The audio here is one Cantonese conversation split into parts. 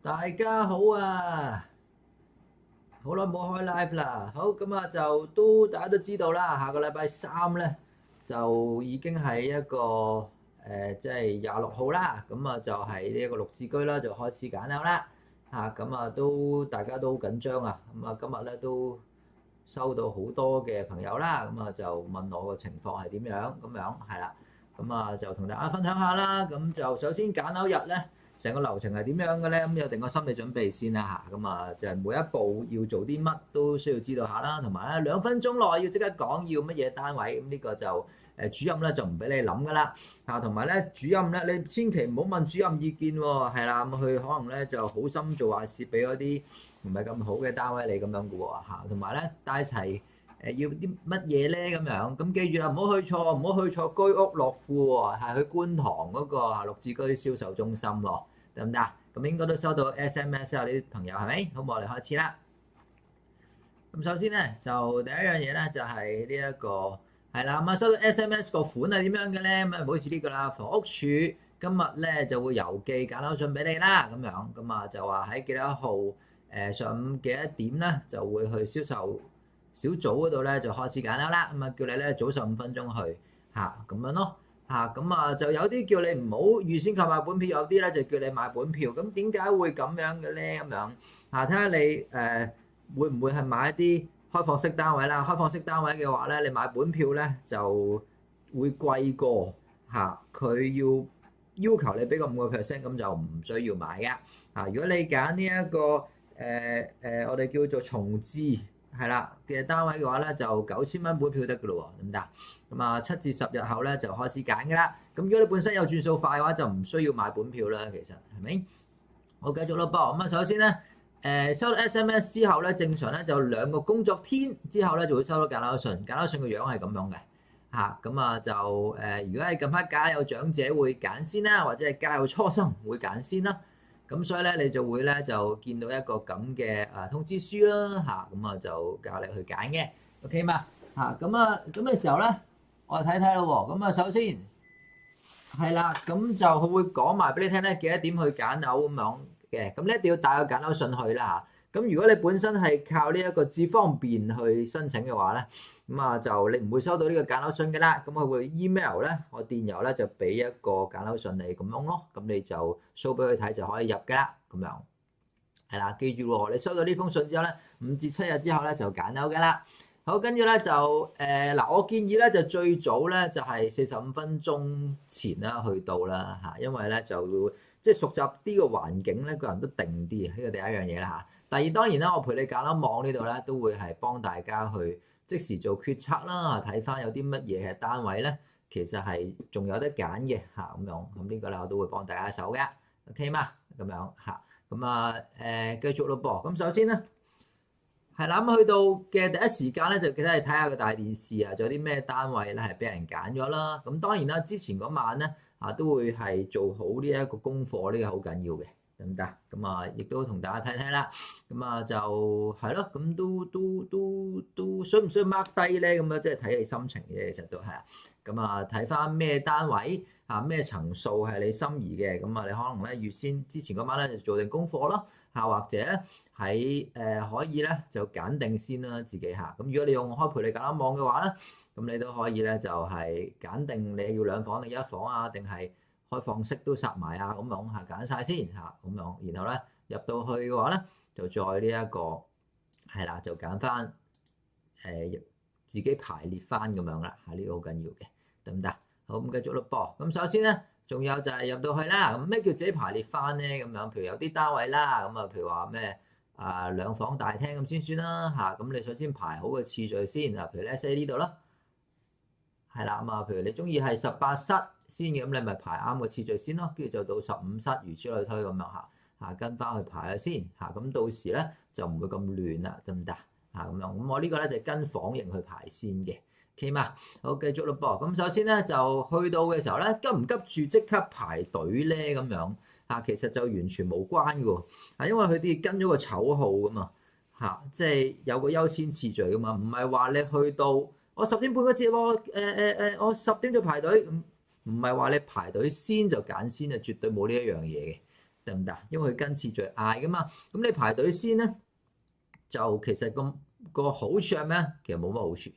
大家好啊！好耐冇開 live 啦，好咁啊大家都知道啦，下個禮拜三咧就已經係一個即係26號啦，咁啊就係呢一個綠置居啦，就開始揀樓啦咁啊大家都好緊張啊，咁啊今日咧都收到好多嘅朋友啦，咁啊就問我個情況係點樣咁樣係啦，咁啊就同大家分享下啦，咁就首先揀樓日咧。成個流程係點樣嘅咧？咁有定個心理準備先啦嚇。咁啊，就係每一步要做啲乜都需要知道下啦。同埋咧2分鐘內要即刻講要乜嘢單位。咁呢個就主任咧就唔俾你諗噶啦。同埋咧主任咧你千祈唔好問主任意見喎。係啦，咁佢可能咧就好心做壞事，俾嗰啲唔係咁好嘅單位你咁樣嘅喎。同埋咧帶齊要啲乜嘢咧咁樣。咁記住啦，唔好去錯居屋樂富喎，係去觀塘嗰個綠置居銷售中心喎。得唔得？咁應該都收到 SMS 啊！呢啲朋友係咪？好，我哋開始啦。咁首先咧，就第一樣嘢咧，就係呢一個係啦。咁啊，收到 SMS 個款係點樣嘅咧？咁啊，唔好似呢個啦。房屋署今日咧就會郵寄揀樓信俾你啦。咁樣咁啊，就話喺幾多號上午幾多點咧，就會去銷售小組嗰度咧就開始揀樓啦。咁啊，叫你咧早15分鐘去咁樣咯。咁就有啲叫你唔好預先購買本票，有啲咧就叫你買本票。咁點解會咁樣嘅咧？咁樣睇下你會唔會係買一啲開放式單位啦？開放式單位嘅話咧，你買本票咧就會貴過佢要求你俾個5%，咁就唔需要買嘅。如果你揀呢一個我哋叫做重置係啦嘅單位嘅話咧，就9000蚊本票得㗎咯喎，得唔得？咁啊7至10日後咧就開始揀㗎啦。咁如果你本身有轉數快嘅話，就唔需要買本票啦。其實係咪？好，繼續咯噃。咁啊，首先咧收到 SMS 之後咧，正常咧就2個工作天之後咧就會收到揀樓信。揀樓信嘅樣係咁樣嘅咁啊就如果係近排家有長者會揀先啦，或者係家有初生會揀先啦。咁所以咧，你就會咧就見到一個咁嘅通知書啦咁啊就教你去揀嘅 ，OK 嘛咁嘅時候咧，我哋睇睇咯喎。咁啊，首先係啦，咁就佢會講埋俾你聽咧，幾多點去揀樓咁樣嘅。咁你一定要帶個揀樓信去啦。咁如果你本身係靠呢一個智方便去申請嘅話咧，咁啊就你唔會收到呢個揀樓信嘅啦。咁佢會 email 咧，我電郵咧就俾一個揀樓信你咁樣咯。咁你就 show 俾佢睇就可以入嘅啦。咁樣係啦，記住喎，你收到呢封信之後咧，5至7日之後咧就揀樓嘅啦。好，跟住咧就我建議咧就最早咧就係45分鐘前啦去到啦因為咧就要即係熟習啲個環境咧，個人都定啲，呢個第一樣嘢啦第二當然啦，我陪你揀樓網呢度咧都會係幫大家去即時做決策啦，睇翻有啲乜嘢嘅單位咧，其實係仲有得揀嘅咁樣，咁呢個咧我都會幫大家手嘅 ，OK 嘛？咁樣咁繼續咯噃，咁首先咧。係啦，咁去到嘅第一時間咧，就記得係睇下個大電視仲有啲咩單位咧係俾人揀咗啦。咁當然啦，之前嗰晚咧都會係做好呢一個功課，呢個好緊要嘅，得唔得？咁亦都同大家睇睇啦。咁就係咯，咁都需唔需要 mark 低咧？咁即係睇你心情嘅，其實都係咁睇翻咩單位咩層數係你心儀嘅，咁你可能咧預先之前嗰晚咧就做定功課咯。或者咧喺可以咧就揀定先啦自己咁如果你用開陪你揀樓網嘅話咧，咁你都可以咧就係揀定你要2房定1房定係開放式都殺埋咁樣揀晒先咁樣，然後咧入到去嘅話咧就再呢一個係啦，就揀翻自己排列翻咁樣啦呢個好緊要嘅，得唔得？好，咁繼續咯噃。咁首先咧。仲有就係入到去啦，咁咩叫自己排列翻咧？咁樣，譬如有啲單位啦，咁譬如話咩2房大廳咁先算啦咁你首先排好個次序先譬如咧 say 呢度啦，係啦譬如你中意係18室先嘅，咁你咪排啱個次序先咯，跟住就到15室，如此類推咁樣跟翻去排先咁到時咧就唔會咁亂啦，得唔得咁樣？咁我呢個咧就跟房型去排先嘅。OK 嘛，好繼續咯噃。咁首先咧就去到嘅時候咧，急唔急住即刻排隊咧？咁樣其實就完全冇關嘅喎因為佢哋跟咗個籌號噶嘛即係有個優先次序噶嘛，唔係話你去到我10點半嗰節喎，我10點就排隊，唔係話你排隊先就揀先，就絕對冇呢一樣嘢嘅得唔得？因為佢跟次序嗌噶嘛。咁你排隊先咧，就其實個好處係咩？其實冇乜好處，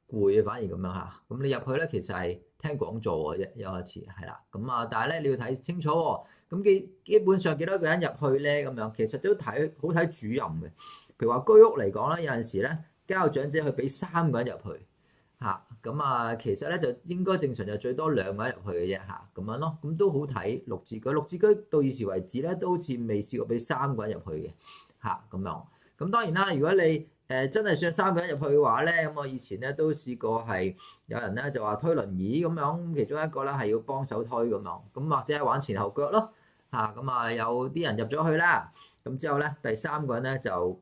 攰啊，反而咁樣嚇。咁你入去咧，其實係聽講座嘅啫，有一次係啦。咁啊，但係咧你要睇清楚喎。咁基本上幾多個人入去咧？咁樣其實都好睇主任嘅。譬如話居屋嚟講咧，有陣時咧交長者去俾3個人入去嚇。咁啊，其實咧就應該正常就最多2個人入去嘅啫嚇。咁樣咯，咁都好睇綠置居。綠置居到現時為止咧，都好似未試過俾3個人入去嘅嚇咁樣。咁當然啦，如果你真係想3個人入去嘅話咧，咁我以前咧都試過係有人咧就話推輪椅咁樣，其中一個咧係要幫手推咁樣，咁或者係玩前後腳咯嚇。咁啊有啲人入咗去啦，咁之後咧第3個人咧就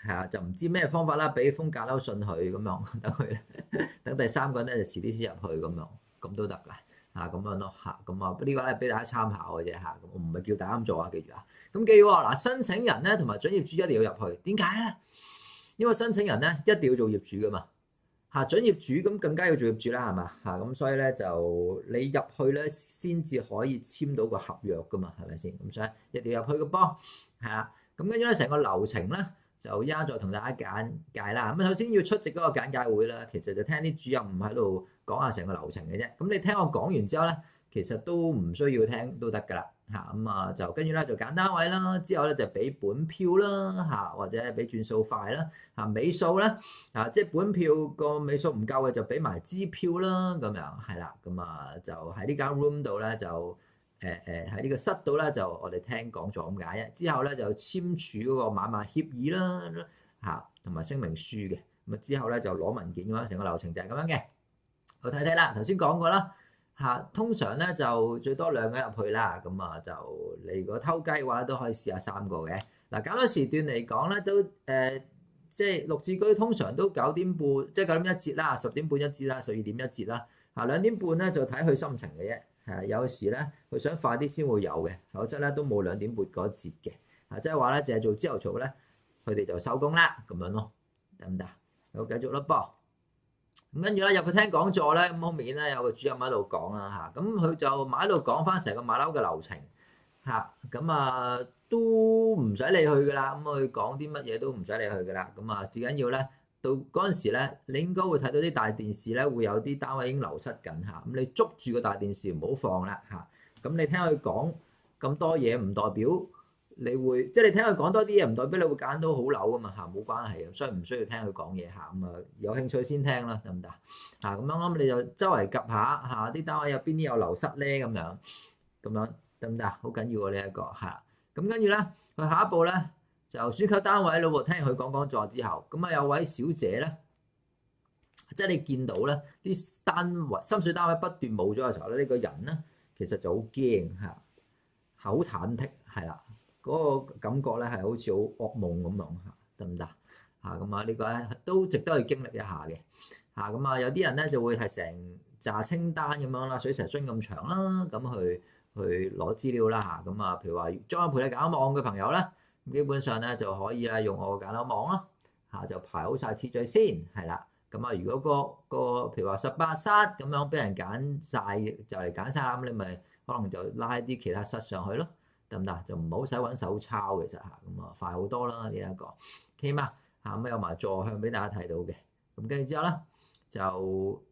係啊就唔知咩方法啦，俾封格褸信佢咁樣，等佢等第3個人咧就遲啲先入去咁樣，咁都得㗎嚇咁樣咯嚇。咁啊呢個咧俾大家參考嘅啫嚇，我唔係叫大家咁做啊，記住啊。咁記住喎嗱，申請人咧同埋準業主一定要入去，點解咧？因為申請人咧一定要做業主噶嘛嚇，準業主咁更加要做業主啦，係嘛嚇？咁所以咧就你入去咧先至可以簽到個合約噶嘛，係咪先？咁所以一定要入去個波係啦。咁跟住咧成個流程咧就依家再同大家簡介啦。咁首先要出席嗰個簡介會啦，其實就聽啲主任喺度講下成個流程嘅啫。咁你聽我講完之後咧，其實都唔需要聽都得㗎啦。嚇咁啊，就跟住咧就揀單位啦，之後咧就俾本票啦嚇，或者俾轉數快啦嚇，尾數咧啊，即係本票個尾數唔夠嘅就俾埋支票啦，咁樣係啦。咁啊就喺呢間 room 度咧就喺呢個室度咧就我哋聽講座咁解啫。之後咧就簽署嗰個買賣協議啦嚇，同埋聲明書嘅。咁啊之後咧就攞文件咁樣，成個流程就係咁樣嘅。我睇睇啦，頭先講過啦。嚇，通常咧就最多2個人入去啦，咁啊就你如果偷雞嘅話都可以試下3個嘅。嗱，揀個時段嚟講咧都即係綠置居通常都9點半，即係9點一節啦，10點半一節啦，12點一節啦。嚇2點半咧就睇佢心情嘅啫，係有時咧佢想快啲先會有嘅，否則咧都冇2點半嗰一節嘅。嚇，即係話咧淨係做朝頭早咧，佢哋就收工啦，咁樣咯，得唔得？好，繼續啦噃。咁跟住咧入去聽講座咧，咁後面咧有個主任喺度講啦嚇，咁佢就喺度講翻成個買樓嘅流程嚇，咁啊都唔使你去噶啦，咁佢講啲乜嘢都唔使你去噶啦，咁啊至緊要咧到嗰陣時咧，你應該會睇到啲大電視咧會有啲單位已經流失緊嚇，咁你捉住個大電視唔好放啦嚇，咁你聽佢講咁多嘢唔代表你會，即係你聽佢講多啲嘢，唔代表你會揀到好樓噶嘛嚇，冇關係嘅，所以唔需要聽佢講嘢嚇。咁啊，有興趣先聽啦，得唔得嚇？咁樣咁你就周圍 𥄫 下嚇，啲單位有邊啲有流失咧咁樣，咁樣得唔得？好緊要喎呢一個嚇。咁跟住咧，佢下一步咧就選購單位咯喎。聽佢講座之後，咁啊有位小姐咧，即係你見到咧啲單位深水單位不斷冇咗嘅時候咧，呢個人咧其實就好驚嚇，好忐忑係啦。嗰個感覺咧係好似好噩夢咁樣嚇，得唔得嚇？咁啊呢個咧都值得去經歷一下嘅嚇。咁啊有啲人咧就會係成紮清單咁樣啦，水蛇春咁長啦，咁去攞資料啦嚇。咁啊譬如話將我陪你揀網嘅朋友咧，基本上咧就可以啦用我嘅揀樓網咯嚇，就排好晒次序先係啦。咁啊如果個譬如話18室咁樣俾人揀晒，就嚟揀晒啦，咁你咪可能就拉啲其他室上去咯。得唔得？就唔好使揾手抄其實嚇，咁啊快好多啦呢一個。OK 嘛嚇，咁有埋座向俾大家睇到嘅。咁跟住之後咧就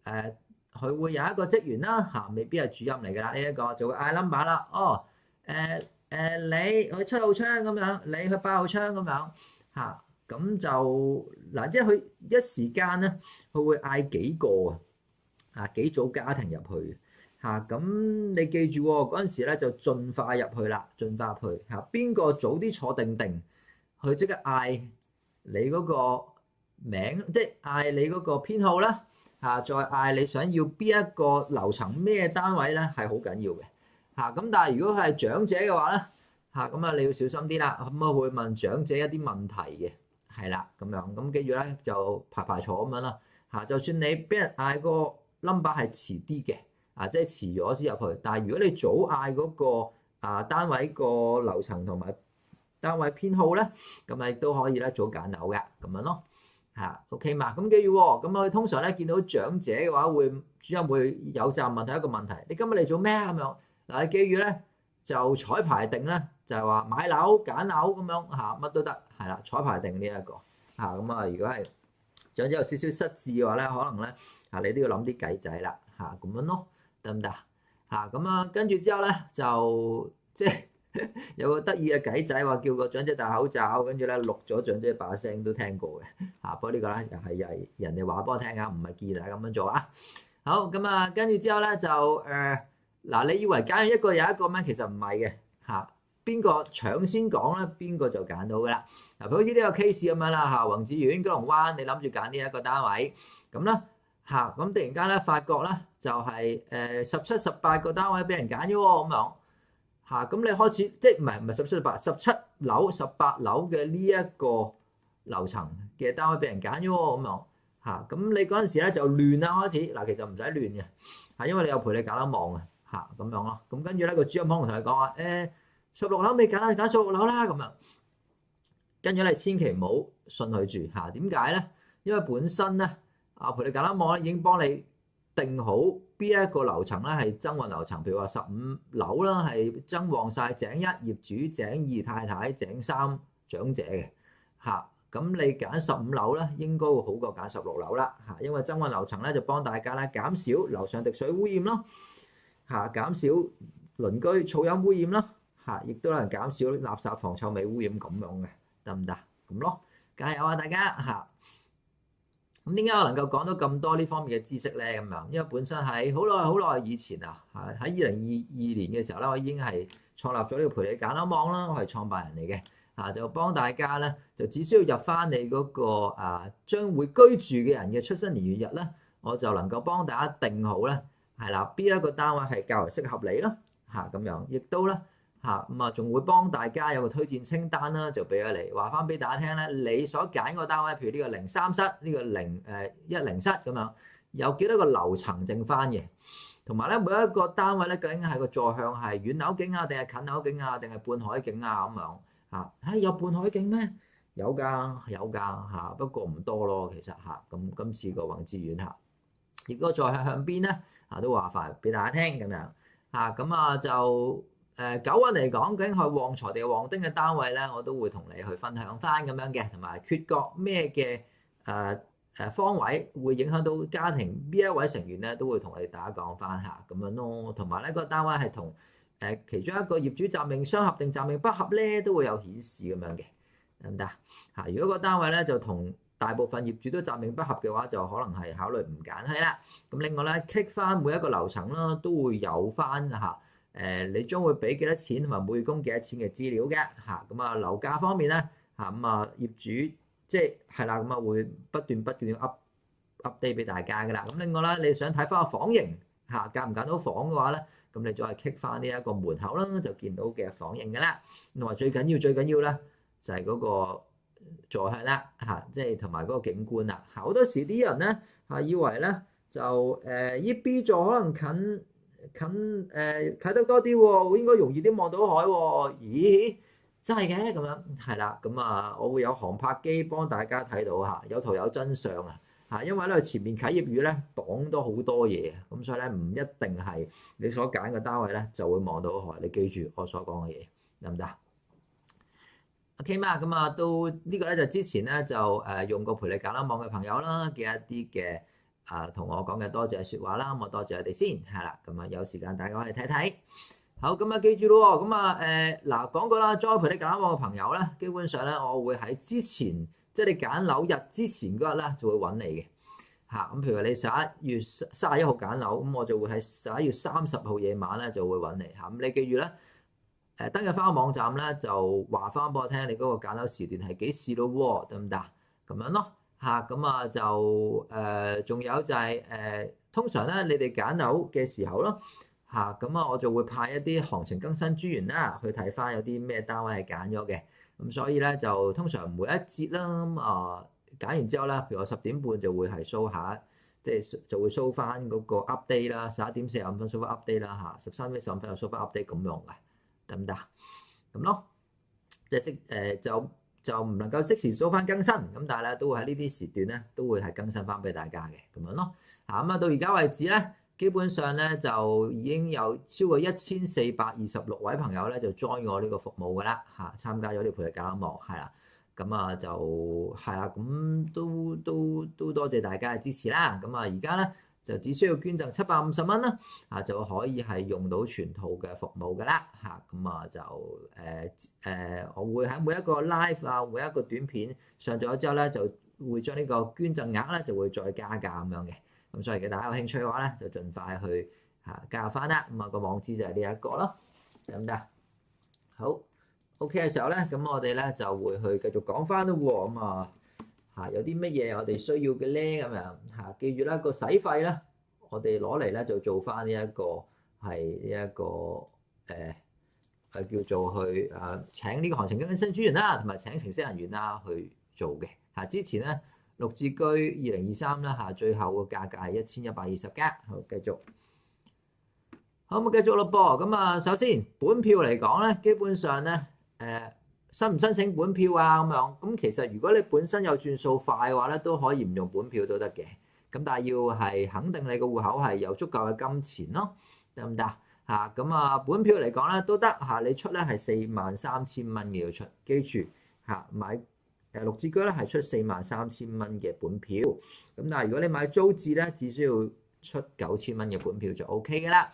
佢會有一個職員啦嚇，未必係主任嚟㗎啦呢一個，就會嗌 number 啦。哦你去7號窗咁樣，你去8號窗咁樣嚇，咁就嗱，即係佢一時間咧，佢會嗌幾個啊幾組家庭入去。嚇咁你記住喎，嗰陣時咧就盡快入去啦，盡快入去嚇。邊個早啲坐定定，佢即刻嗌你嗰個名，即係嗌你嗰個編號啦嚇，再嗌你想要邊一個樓層咩單位咧，係好緊要嘅嚇。咁但係如果佢係長者嘅話咧嚇，咁啊你要小心啲啦。咁啊會問長者一啲問題嘅，係啦咁樣。咁記住咧就排坐咁樣啦嚇。就算你俾人嗌個 number 係遲啲嘅。即係遲咗先入去，但係如果你早嗌嗰個單位個樓層同埋單位編號咧，咁亦都可以咧早揀樓嘅咁樣咯嚇。OK 嘛？咁記住喎，咁佢通常咧見到長者嘅話，主任會有責問佢一個問題：你今日嚟做咩咁樣？嗱，你記住咧，就彩排定咧，就係話買樓揀樓咁樣嚇，乜都得係啦，彩排定呢一個嚇咁啊。如果係長者有少少失智嘅話咧，可能咧嚇你都要諗啲計仔啦嚇咁樣咯，得唔得嚇？咁啊，跟住之後咧就即係有個得意嘅計仔話叫個長者戴口罩，跟住咧錄咗長者把聲都聽過嘅嚇。不過呢個咧又係人哋話俾我聽啊，唔係建議大家咁樣做啊。好咁啊，跟住之後咧就嗱，你以為揀一個有一個咩？其實唔係嘅嚇。邊個搶先講咧，邊個就揀到噶啦。嗱，好似呢個 case 咁樣啦嚇，宏志苑九龍灣，你諗住揀呢一個單位，咁咧嚇，咁突然間咧發覺咧就係17、18個單位俾人揀咗喎，咁樣嚇，咁你開始即係唔係17、18、17樓、18樓嘅呢一個樓層嘅單位俾人揀咗喎，咁樣嚇，咁你嗰陣時咧就亂啦開始。嗱，其實唔使亂嘅嚇，因為你有陪你揀樓網啊嚇，咁樣咯。咁跟住咧個主任可能同你講話16樓未揀啦，揀16樓啦咁樣。跟住你千祈唔好信佢住嚇，點解咧？因為本身咧陪你揀樓網咧已經幫你定好邊一個樓層咧係增運樓層，譬如話15樓啦係增旺晒井1業主、井2太太、井3長者嘅嚇。咁你揀15樓咧應該會好過揀16樓啦嚇，因為增運樓層咧就幫大家咧減少樓上滴水污染咯嚇，減少鄰居噪音污染咯嚇，亦都能減少垃圾房臭味污染咁樣嘅。得唔得？咁咯，加油啊大家嚇！咁點解我能夠講到咁多呢方面嘅知識咧？咁樣，因為本身喺好耐以前啊，喺2022年嘅時候咧，我已經係創立咗呢個陪你揀樓網啦，我係創辦人嚟嘅，就幫大家咧，就只需要入翻你嗰個將會居住嘅人嘅出生年月日咧，我就能夠幫大家定好咧，係啦，邊一個單位係較為適合你咯嚇咁樣，亦都咧。嚇咁啊，仲會幫大家有個推薦清單啦，就俾咗你話翻俾大家聽咧，你所揀個單位，譬如呢個03室，呢個110室咁樣，有幾多個樓層剩翻嘅，同埋咧每一個單位咧究竟係個座向係遠樓景啊，定係近樓景啊，定係半海景啊咁樣嚇？有半海景咩？有㗎嚇，不過唔多咯，其實嚇。咁今次個宏志苑嚇，如果座向邊咧都話翻俾大家聽咁樣嚇，咁啊就。9運嚟講，究竟係旺財定係旺丁嘅單位咧，我都會同你去分享翻咁樣嘅，同埋決角咩嘅方位會影響到家庭邊一位成員咧，都會同你大家講翻下咁樣咯。同埋咧個單位係同其中一個業主暫命相合定暫命不合咧，都會有顯示咁樣嘅，得唔得嚇？如果個單位咧就同大部分業主都暫命不合嘅話，就可能係考慮唔揀係啦。咁另外咧 click 翻每一個樓層啦，都會有翻嚇。你將會俾幾多錢同埋每月供幾多錢嘅資料嘅嚇，咁啊樓價方面咧嚇，咁啊業主即係啦，咁啊會不斷 update 俾大家㗎啦。咁另外咧，你想睇翻個房型嚇，揀唔揀到房嘅話咧，咁你再 click 翻呢一個門口啦，就見到嘅房型㗎啦。同埋最緊要咧，就係嗰個座向啦嚇，即係同埋嗰個景觀啦。好多時啲人咧以為咧就依 B 座可能近啟德多啲喎，應該容易啲望到海喎。咦，真係嘅咁樣係啦。咁啊，我會有航拍機幫大家睇到嚇，有圖有真相啊嚇。因為咧前面啟業雨咧擋咗好多嘢，咁所以咧唔一定係你所揀嘅單位咧就會望到海。你記住我所講嘅嘢，得唔得？OK 嘛，咁啊到呢個咧就之前咧就用過陪你揀樓網嘅朋友啦嘅一啲嘅。同我講嘅多謝説話啦，咁我多謝佢哋先係啦。咁啊有時間大家可以睇睇。好，咁啊記住咯喎，咁啊嗱講過啦，再陪你揀樓網嘅朋友咧，基本上咧我會喺之前，即係你揀樓日之前嗰日咧就會揾你嘅嚇。咁譬如話你11月31號揀樓，咁我就會喺11月30號夜晚咧就會揾你嚇。咁你記住咧登入翻個網站咧就話翻俾我聽你嗰個揀樓時段係幾時咯喎，得唔得？咁樣咯。嚇咁啊就仲有就係通常咧你哋揀樓嘅時候咯嚇，咁啊我就會派一啲行情更新專員啦去睇翻有啲咩單位係揀咗嘅，咁所以咧就通常每一節啦咁揀完之後咧，譬如我10點半就會係 show 下，即係就會 show 翻嗰個 update 啦，11點45分 show 翻 update 啦嚇，13點15分又 show 翻 update 咁樣嘅，得唔得？咁咯，即係就唔能夠即時做翻更新，咁但係咧都會喺呢啲時段咧都會係更新翻俾大家嘅咁樣咯。咁啊到而家為止咧，基本上咧就已經有超過1426位朋友咧就 join 我呢個服務㗎啦嚇，參加咗呢個培力橄欖網係啦，咁啊就係啦，咁都多謝大家嘅支持啦。咁啊而家咧就只需要捐贈750蚊啦，就可以係用到全套嘅服務㗎啦嚇。咁啊就我會喺每一個 live 啊，每一個短片上咗之後咧，就會將呢個捐贈額咧就會再加價咁樣嘅。咁所以大家有興趣嘅話咧，就盡快去加入翻啦。咁啊個網址就係呢一個咯，得唔得？好 OK 嘅時候咧，咁我哋咧就會去繼續講翻咯喎。咁有啲乜嘢我哋需要嘅咧？咁樣記住啦，個使費咧，我哋攞嚟咧就做翻呢一個係呢一個叫做去請呢個行程更新專員啦，同埋請程式人員啦去做嘅之前咧。綠置居2023啦最後個價格係1120加。好，繼續。好，咁繼續咯噃。咁首先本票嚟講咧，基本上咧申唔申請本票啊咁樣。咁其實如果你本身有轉數快嘅話咧，都可以唔用本票都得嘅。咁但係要係肯定你個戶口係有足夠嘅金錢咯，得唔得咁本票嚟講咧都得你出咧係43000蚊嘅要出，記住買。綠置居咧係出43000蚊嘅本票，咁但係如果你買租置咧，只需要出9000蚊嘅本票就 OK 嘅啦，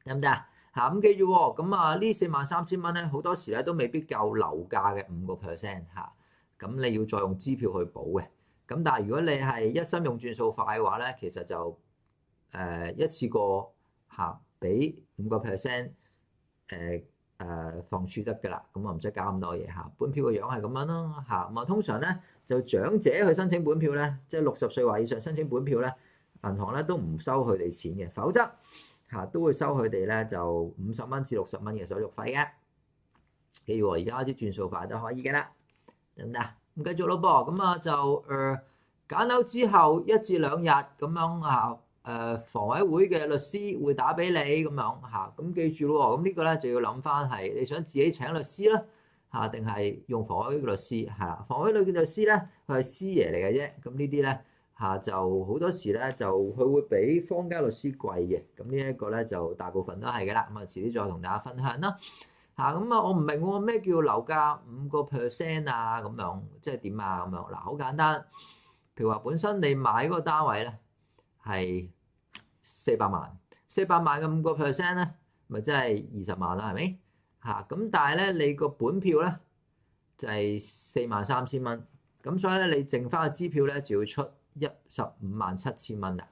得唔得咁記住喎，咁呢43000蚊咧好多時咧都未必夠樓價嘅5%咁你要再用支票去補嘅。咁但係如果你係一心用轉數快嘅話咧，其實就一次過俾5%房署得㗎啦，咁唔使搞咁多嘢本票嘅樣係咁樣咯咁通常咧就長者去申請本票咧，即係60歲或以上申請本票咧，銀行咧都唔收佢哋錢嘅，否則都會收佢哋咧就50蚊至60蚊嘅手續費嘅。記住而家開始轉數快都可以嘅啦，得唔得？咁繼續咯噃，咁就揀樓之後1至2日咁樣房委會嘅律師會打俾你咁樣咁記住咯喎，咁呢個咧就要諗翻係你想自己請律師啦定係用房委會嘅律師房委會嘅律師咧佢係師爺嚟嘅啫，咁呢啲咧就好多時咧就佢會比坊間律師貴嘅，咁呢一個咧就大部分都係嘅啦，咁遲啲再同大家分享啦咁我唔明喎，咩叫樓價5%咁樣，即係點咁樣好簡單，譬如話本身你買嗰個單位咧係400萬嘅5%咧，咪即係20萬啦，係咪咁？但係咧，你個本票咧就係43000蚊，咁所以咧你剩翻個支票咧就要出157,000蚊啦，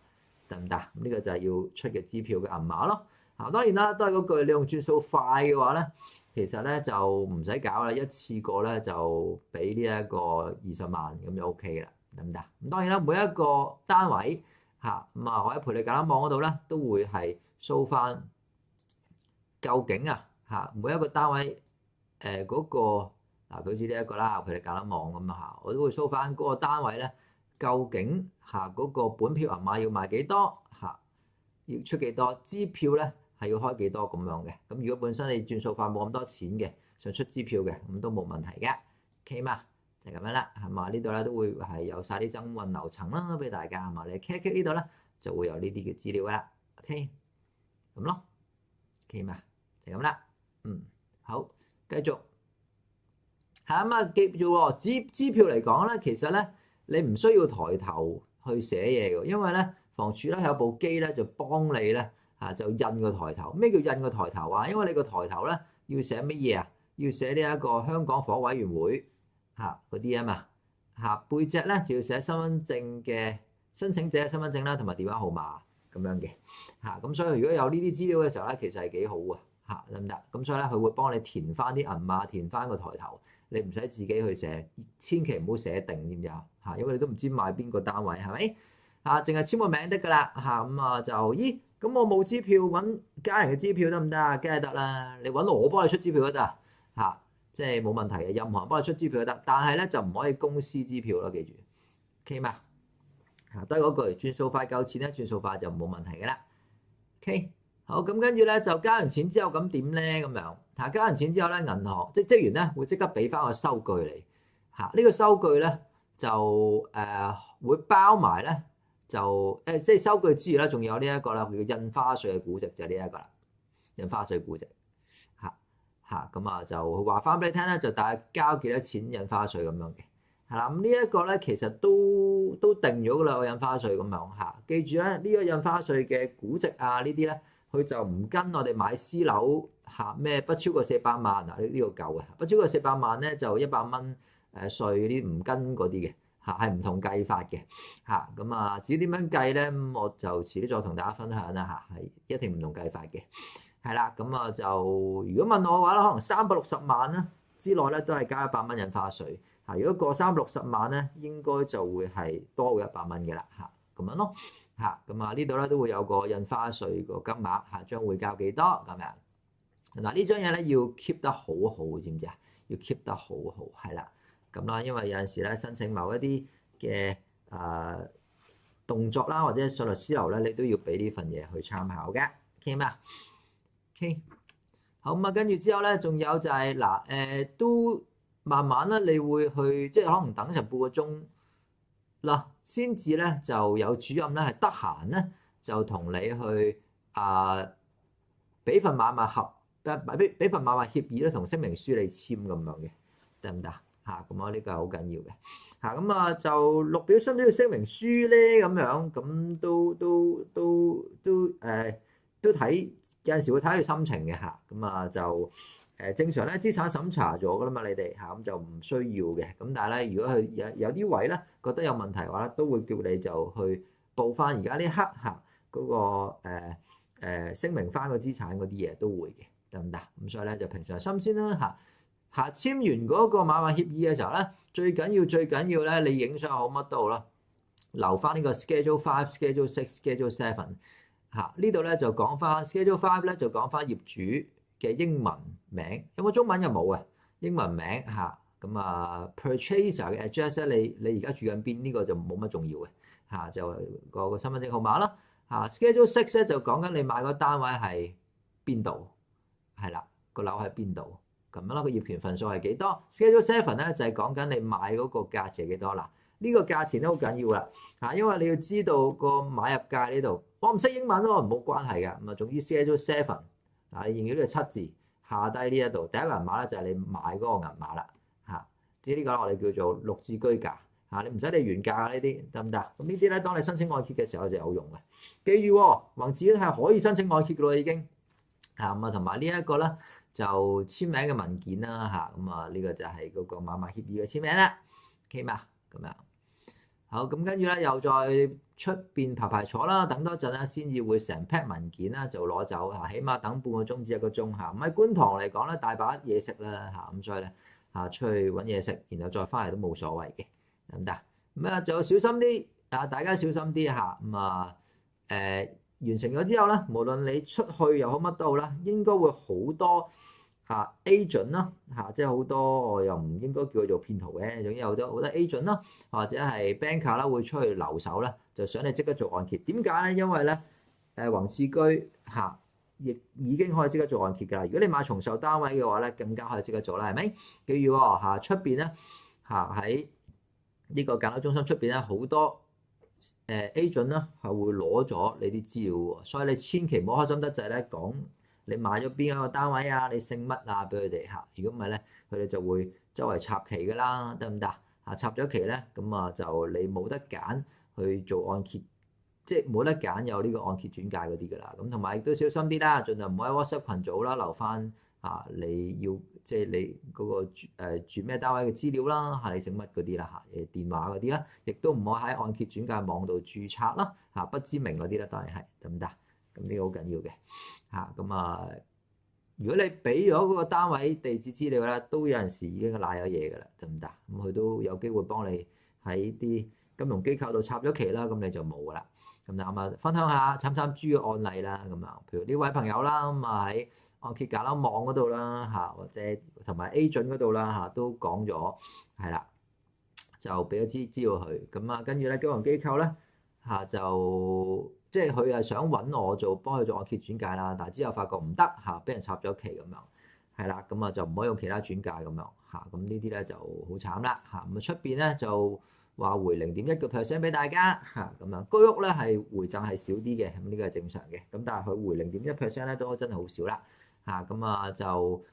得唔得？呢個就係要出嘅支票嘅銀碼咯。當然啦，都係嗰句，你用轉數快嘅話咧，其實咧就唔使搞啦，一次過咧就俾呢一個20萬咁就 OK 啦，得唔得？咁當然啦，每一個單位我喺培力橄欖網嗰度咧，都會係 show 翻究竟每一個單位嗰個好似呢一個啦，培力橄欖網咁我都會 show 翻嗰個單位咧，究竟嗰個本票銀碼要賣幾多要出幾多，支票咧係要開幾多咁樣嘅。咁如果本身你轉數快冇咁多錢嘅，想出支票嘅，咁都冇問題嘅 ，OK 嘛？就咁樣啦，呢度咧都會係有晒啲增運流程啦，俾大家你 click 呢度咧就會有呢啲嘅資料噶啦 ，OK，咁咯 ，OK 嘛，就咁啦，好，繼續，記住喎，支票嚟講咧，其實咧你唔需要抬頭去寫嘢嘅，因為咧房署咧有部機咧就幫你咧就印個抬頭。咩叫印個抬頭啊？因為你個抬頭咧要寫乜嘢啊？要寫呢一個香港房屋委員會。嗰啲嘛背脊咧就要寫身份證嘅申請者身份證啦，同埋電話號碼咁樣嘅咁所以如果有呢啲資料嘅時候咧，其實係幾好得唔得？咁所以咧佢會幫你填翻啲銀碼，填翻個抬頭，你唔使自己去寫，千祈唔好寫定，知唔知因為你都唔知買邊個單位係咪淨係簽個名得㗎啦咁就咁我冇支票，揾家人嘅支票得唔得啊？梗係得啦，你揾我幫你出支票都得即係冇問題嘅，任何人幫你出支票都得，但係咧就唔可以公司支票咯，記住 ，OK 嘛？都係嗰句，轉數快夠錢咧，轉數快就冇問題嘅啦。OK，好，咁跟住咧就交完錢之後咁點咧咁樣？交完錢之後咧，銀行即係職員咧會即刻俾翻個收據你呢個收據咧就會包埋咧就即係收據之餘咧，仲有呢一個啦，叫印花稅嘅估值就係呢一個啦，印花稅估值嚇咁啊就話翻俾你聽咧，就大概交幾多錢印花稅咁樣嘅，係啦，咁呢一個咧其實都定咗噶啦，個印花稅咁樣嚇。記住咧，呢個印花稅嘅估值啊呢啲咧，佢就唔跟我哋買私樓嚇咩不超過400萬啊呢個夠嘅，不超過400萬咧就100蚊稅啲唔跟嗰啲嘅嚇，係唔同計法嘅嚇。咁啊至於點樣計咧，咁我就遲啲再同大家分享啦嚇，係一定唔同計法嘅。係啦，咁啊就如果問我嘅話咧，可能360萬咧之內咧都係加100蚊印花稅嚇。如果過360萬咧，應該就會係多過100蚊嘅啦嚇，咁樣咯嚇。咁啊呢度咧都會有個印花稅個金額嚇，將會交幾多咁樣。嗱呢張嘢咧要 keep 得好好，知唔知啊？要 keep 得好好，係啦。咁啦，因為有陣時咧申請某一啲嘅動作啦，或者上律師樓咧，你都要俾呢份嘢去參考嘅，OK 嘛？OK， 好咁啊，跟住之後咧，仲有就係都慢慢咧，你會去即係可能等成半個鐘嗱，先至咧就有主任咧係得閒咧，就同你去俾份買賣合，俾份買賣協議咧同聲明書你簽咁樣嘅，得唔得嚇？咁啊呢個係好緊要嘅嚇。咁啊就綠表需唔需要聲明書咧？咁樣咁都睇。有陣時會睇佢心情嘅嚇，咁啊就正常咧資產審查咗噶啦嘛，你哋嚇咁就唔需要嘅。咁但係咧，如果佢有啲位咧覺得有問題嘅話咧，都會叫你就去報翻而家呢刻嚇嗰個聲明翻個資產嗰啲嘢都會嘅，得唔得？咁所以咧就平常心先啦嚇簽完嗰個買賣協議嘅時候咧，最緊要咧你影相好乜都好啦，留翻呢個 Schedule 5、Schedule 6、Schedule 7。呢度咧就講翻 Schedule 5咧就講翻業主嘅英文名，有冇中文又冇啊？英文名咁Purchaser 嘅 address 咧，你而家住緊邊呢個就冇乜重要嘅就個身份證號碼啦Schedule 6咧就講緊你買個單位係邊度，係啦，個樓喺邊度咁樣啦，個業權份數係幾多 Schedule 7咧就係講緊你買嗰個價錢係幾多啦。呢個價錢都好緊要啦因為你要知道個買入價呢度，我唔識英文咯，冇關係㗎。咁啊，總之 Schedule 7你認住呢個7字下低呢一度，第一個銀碼咧就係你買嗰個銀碼啦至於呢個我哋叫做綠字居價你唔使理原價呢啲得唔得？咁呢啲咧，當你申請按揭嘅時候就有用嘅。記住宏志咧係可以申請按揭㗎咯，已經咁同埋呢一個咧就簽名嘅文件啦呢個就係嗰個買賣協議嘅簽名啦 ，OK 嘛？咁樣。好，咁跟住咧又再出邊排坐啦，等多陣咧先至會成 pack 文件啦就攞走起碼等半個鐘至1個鐘咁喺觀塘嚟講咧，大把嘢食啦咁所以咧出去揾嘢食，然後再翻嚟都冇所謂嘅，得唔得？咁啊，仲有小心啲大家小心啲完成咗之後咧，無論你出去又好乜都好啦，應該會好多agent 啦即係好多我又唔應該叫佢做騙徒嘅，總之有好多 agent 啦，或者係 banker 啦，會出去留守啦，就想你即刻做按揭。點解咧？因為咧宏志居亦已經可以即刻做按揭㗎啦。如果你買重售單位嘅話咧，更加可以即刻做啦，係咪？記住出邊咧喺呢個揀樓中心出邊咧，好多agent 啦係會攞咗你啲資料喎，所以你千祈唔好開心得滯咧講。你買咗邊一個單位你姓乜俾佢哋如果唔係咧，佢哋就會周圍插旗㗎啦，得唔得插咗旗咧，咁就你冇得揀去做按揭，即係冇得揀有呢個按揭轉介嗰啲㗎啦。咁同埋亦都小心啲啦，盡量唔好喺 WhatsApp 群組啦留翻你要即係你嗰個住咩單位嘅資料啦你姓乜嗰啲啦電話嗰啲啦，亦都唔好喺按揭轉介網度註冊啦不知名嗰啲咧，當然係得唔得？咁呢個好緊要嘅。如果你俾咗嗰個單位地址資料咧，都有陣時已經賴咗嘢㗎啦，得唔得？咁佢都有機會幫你喺啲金融機構度插咗旗啦，咁你就冇㗎啦。咁分享下參豬嘅案例啦，譬如呢位朋友啦，喺按揭揀樓網嗰度啦或者同埋 agent 嗰度啦都講咗係啦，就俾咗資料佢。咁跟住咧金融機構咧就。即係佢係想揾我幫佢做按揭轉介啦，但係之後發覺唔得俾人插咗旗咁樣，係啦，咁就唔可以用其他轉介咁樣咁呢啲咧就好慘啦咁出邊咧就話回0.1%俾大家嚇咁樣。居屋咧係回贈係少啲嘅，咁呢個係正常嘅。咁但係佢回0.1%咧都真係好少啦嚇。咁啊就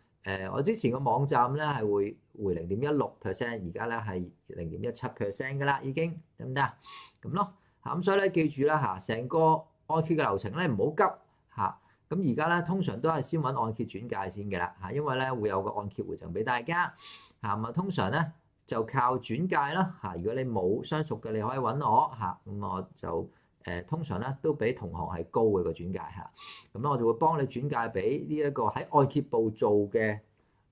我之前個網站咧係會回0.16%，而家咧係0.17%㗎啦，已經得唔得啊？咁咯嚇，咁所以咧記住啦嚇，成個按揭嘅流程咧唔好急嚇。咁而家咧通常都係先揾按揭轉介先嘅啦嚇，因為咧會有個按揭回贈俾大家嚇。咁啊通常咧就靠轉介啦嚇。如果你冇相熟嘅，你可以揾我嚇。咁我就通常咧都比同行係高嘅個轉介嚇。咁咧我就會幫你轉介俾呢一個喺按揭部做嘅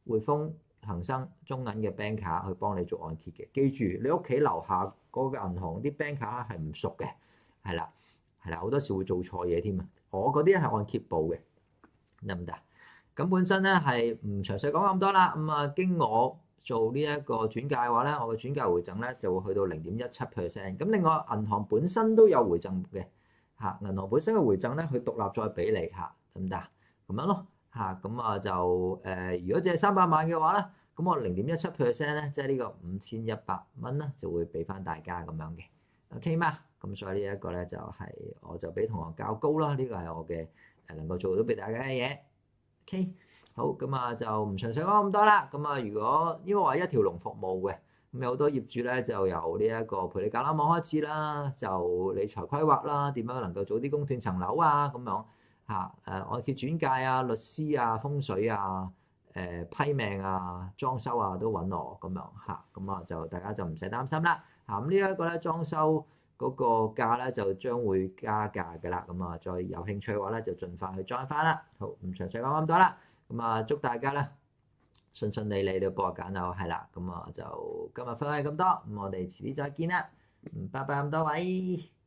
匯豐、恒生、中銀嘅 banker 去幫你做按揭嘅。記住你屋企樓下嗰個銀行啲 banker 係唔熟嘅，係啦，好多時會做錯嘢添啊！我嗰啲係按揭部嘅，得唔得？咁本身咧係唔詳細講咁多啦。咁啊經我做呢一個轉介嘅話咧，我嘅轉介回贈咧就會去到0.17%。咁另外銀行本身都有回贈嘅嚇，銀行本身嘅回贈咧佢獨立再俾你嚇，得唔得？咁樣咯嚇。咁啊就如果借300萬嘅話咧，咁我0.17%咧，即係呢個5100蚊咧就會俾翻大家咁樣嘅 ，OK 嗎？咁所以呢一個咧就係我就比同行較高啦，呢個係我嘅能夠做到俾大家嘅嘢。OK，好，咁啊就唔詳細講咁多啦。咁啊如果因為我係一條龍服務嘅，咁有好多業主咧就由呢一個陪你揀樓網開始啦，就理財規劃啦，點樣能夠早啲供斷層樓啊咁樣嚇，按揭轉介啊、律師啊、風水啊、批命啊、裝修啊都揾我咁樣嚇，咁啊就大家就唔使擔心啦嚇。咁呢一個咧裝修嗰個價咧就將會加價㗎啦，咁啊再有興趣嘅話咧就盡快去 join 翻啦。好，唔詳細講咁多啦，咁啊祝大家咧順順利利就幫我揀樓係啦，咁啊就今日分享咁多，咁我哋遲啲再見啦，拜拜咁多位。